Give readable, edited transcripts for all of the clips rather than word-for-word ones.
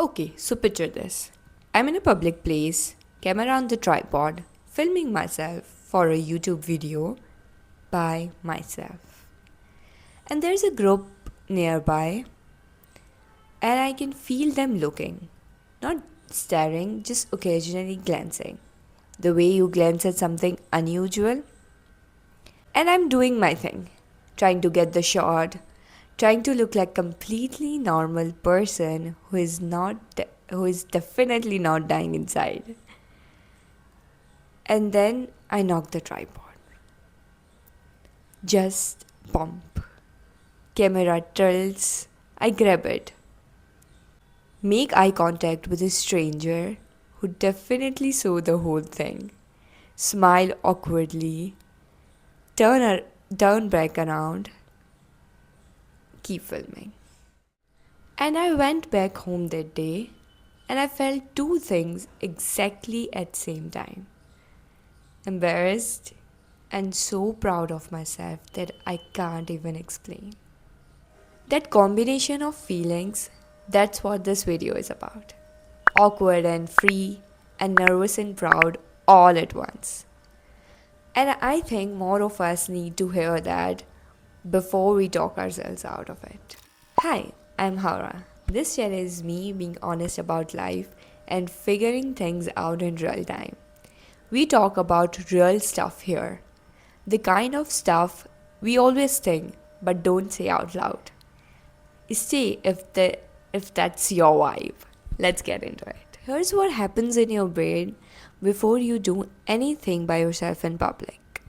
Okay, so picture this. I'm in a public place, camera on the tripod, filming myself for a YouTube video by myself. And there's a group nearby, and I can feel them looking. Not staring, just occasionally glancing. The way you glance at something unusual. And I'm doing my thing, trying to get the shot, trying to look like completely normal person who is definitely not dying inside. And then I knock the tripod. Just bump. Camera tilts. I grab it. Make eye contact with a stranger who definitely saw the whole thing. Smile awkwardly. Turn back around. Keep filming. And I went back home that day and I felt two things exactly at the same time. Embarrassed and so proud of myself that I can't even explain. That combination of feelings, that's what this video is about. Awkward and free, and nervous and proud all at once. And I think more of us need to hear that before we talk ourselves out of it. Hi, I'm Hawra. This channel is me being honest about life and figuring things out in real time. We talk about real stuff here. The kind of stuff we always think but don't say out loud. Stay if that's your vibe. Let's get into it. Here's what happens in your brain before you do anything by yourself in public.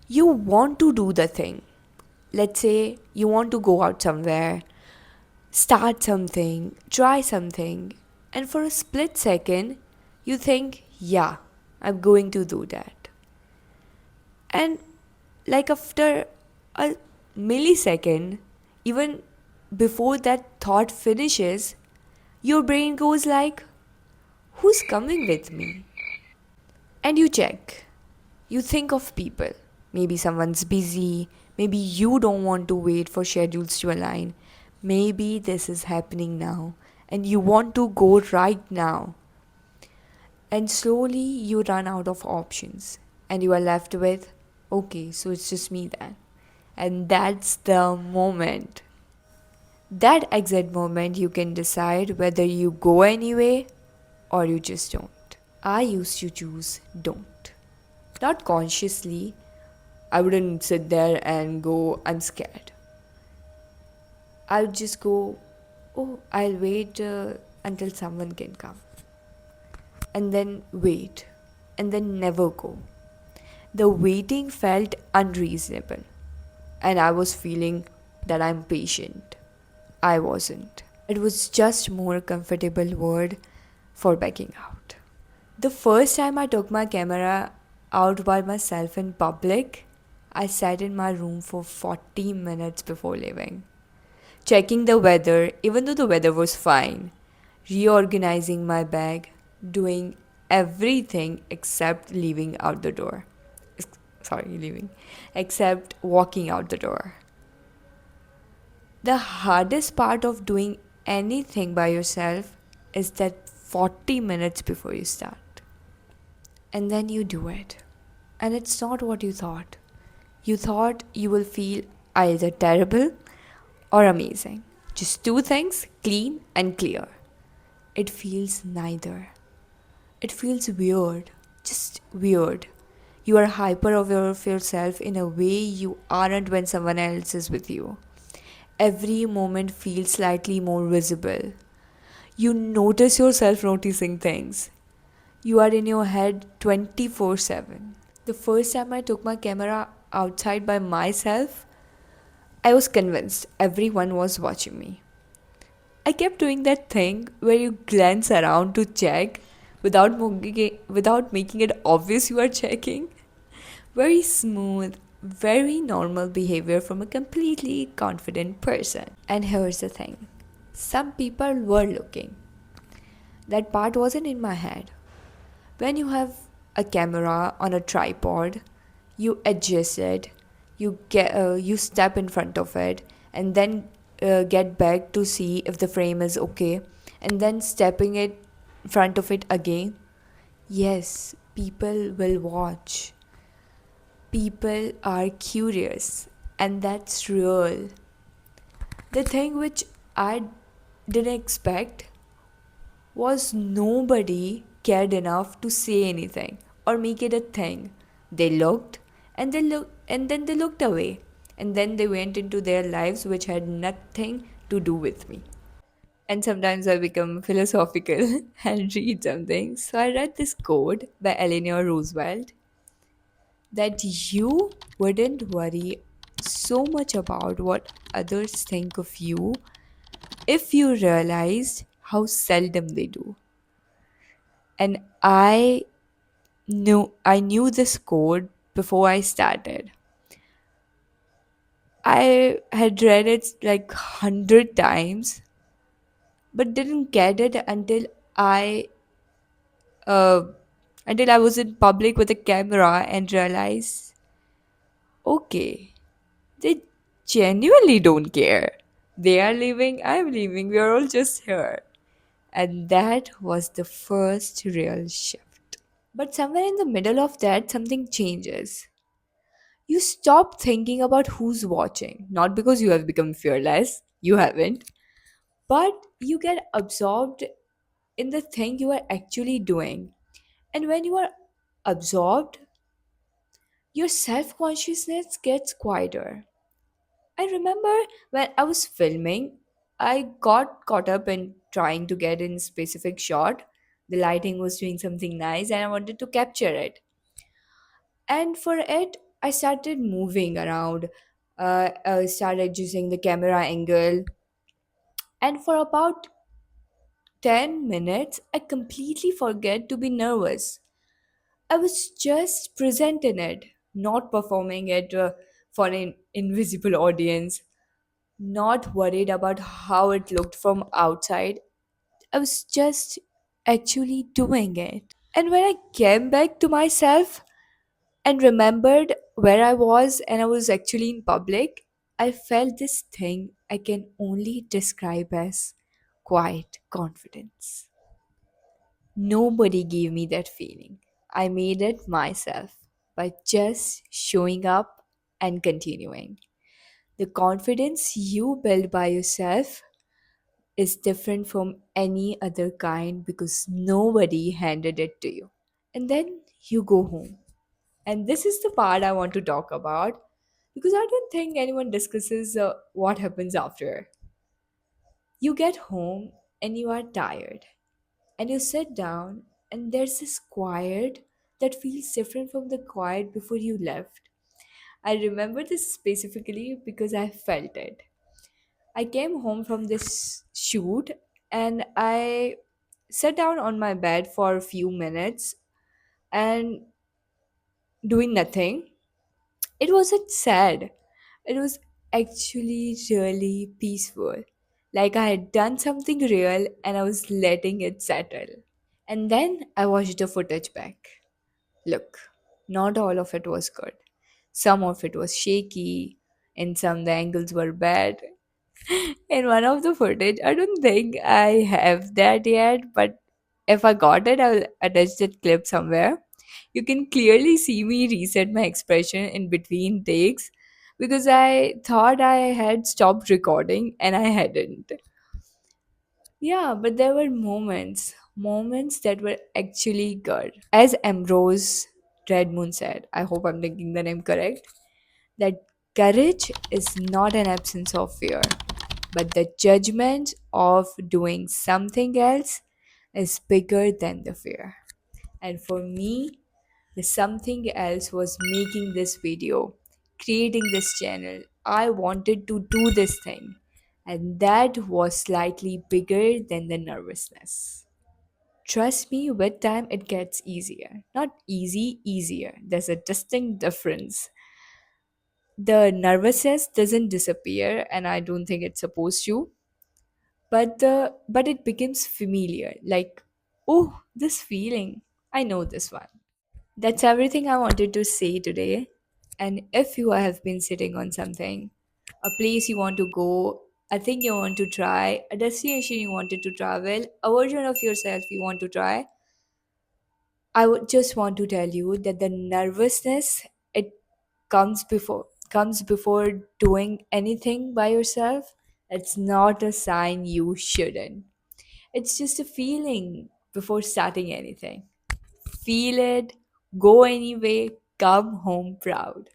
You want to do the thing. Let's say you want to go out somewhere, start something, try something, and for a split second, you think, yeah, I'm going to do that. And like after a millisecond, even before that thought finishes, your brain goes like, who's coming with me? And you check. You think of people. Maybe someone's busy. Maybe you don't want to wait for schedules to align. Maybe this is happening now and you want to go right now. And slowly you run out of options and you are left with, okay, so it's just me then. And that's the moment. That exact moment you can decide whether you go anyway or you just don't. I used to choose don't. Not consciously. I wouldn't sit there and go, I'm scared. I would just go, oh, I'll wait until someone can come. And then wait. And then never go. The waiting felt unreasonable. And I was feeling that I'm patient. I wasn't. It was just more comfortable word for backing out. The first time I took my camera out by myself in public, I sat in my room for 40 minutes before leaving. Checking the weather, even though the weather was fine. Reorganizing my bag, doing everything except leaving out the door. Except walking out the door. The hardest part of doing anything by yourself is that 40 minutes before you start. And then you do it. And it's not what you thought. You thought you will feel either terrible or amazing. Just two things, clean and clear. It feels neither. It feels weird. Just weird. You are hyper aware of yourself in a way you aren't when someone else is with you. Every moment feels slightly more visible. You notice yourself noticing things. You are in your head 24/7. The first time I took my camera outside by myself, I was convinced everyone was watching me. I kept doing that thing where you glance around to check without making it obvious you are checking. Very smooth, very normal behavior from a completely confident person. And here's the thing. Some people were looking. That part wasn't in my head. When you have a camera on a tripod, you adjust it, you step in front of it, and then get back to see if the frame is okay, and then stepping it in front of it again. Yes, people will watch. People are curious, and that's real. The thing which I didn't expect was nobody cared enough to say anything or make it a thing. They looked and then they looked away, and then they went into their lives which had nothing to do with me. And sometimes I become philosophical and read something. So I read this quote by Eleanor Roosevelt that you wouldn't worry so much about what others think of you if you realized how seldom they do. And I knew this code before I started. I had read it like 100 times, but didn't get it I uh, until I was in public with a camera and realized, okay, they genuinely don't care. They are leaving, I'm leaving, we are all just here. And that was the first real shift. But somewhere in the middle of that, something changes. You stop thinking about who's watching, not because you have become fearless, you haven't, but you get absorbed in the thing you are actually doing. And when you are absorbed, your self consciousness gets quieter. I remember when I was filming, I got caught up in trying to get in specific shot. The lighting was doing something nice and I wanted to capture it. And for it, I started moving around. I started adjusting the camera angle. And for about 10 minutes, I completely forget to be nervous. I was just present in it, not performing it for an invisible audience, not worried about how it looked from outside. I was just actually doing it. And when I came back to myself and remembered where I was and I was actually in public, I felt this thing I can only describe as quiet confidence. Nobody gave me that feeling. I made it myself by just showing up and continuing. The confidence you build by yourself is different from any other kind because nobody handed it to you. And then you go home. And this is the part I want to talk about because I don't think anyone discusses what happens after. You get home and you are tired, and you sit down, and there's this quiet that feels different from the quiet before you left. I remember this specifically because I felt it. I came home from this shoot and I sat down on my bed for a few minutes and doing nothing. It wasn't sad, it was actually really peaceful. Like I had done something real and I was letting it settle. And then I watched the footage back. Look, not all of it was good. Some of it was shaky, and some the angles were bad. In one of the footage, I don't think I have that yet, but if I got it, I'll attach that clip somewhere. You can clearly see me reset my expression in between takes because I thought I had stopped recording and I hadn't. Yeah, but there were moments that were actually good. As Ambrose Redmoon said, I hope I'm thinking the name correct, that courage is not an absence of fear, but the judgment of doing something else is bigger than the fear. And for me, the something else was making this video, creating this channel. I wanted to do this thing, and that was slightly bigger than the nervousness. Trust me, with time it gets easier. Not easy, easier. There's a distinct difference. The nervousness doesn't disappear, and I don't think it's supposed to, but it becomes familiar. Like, oh, this feeling. I know this one. That's everything I wanted to say today. And if you have been sitting on something, a place you want to go, a thing you want to try, a destination you wanted to travel, a version of yourself you want to try, I would just want to tell you that the nervousness, it comes before doing anything by yourself. It's not a sign you shouldn't. It's just a feeling before starting anything. Feel it, go anyway, come home proud.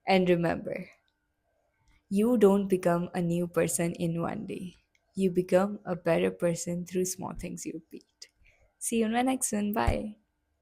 And remember, you don't become a new person in one day. You become a better person through small things you repeat. See you in my next one. Bye.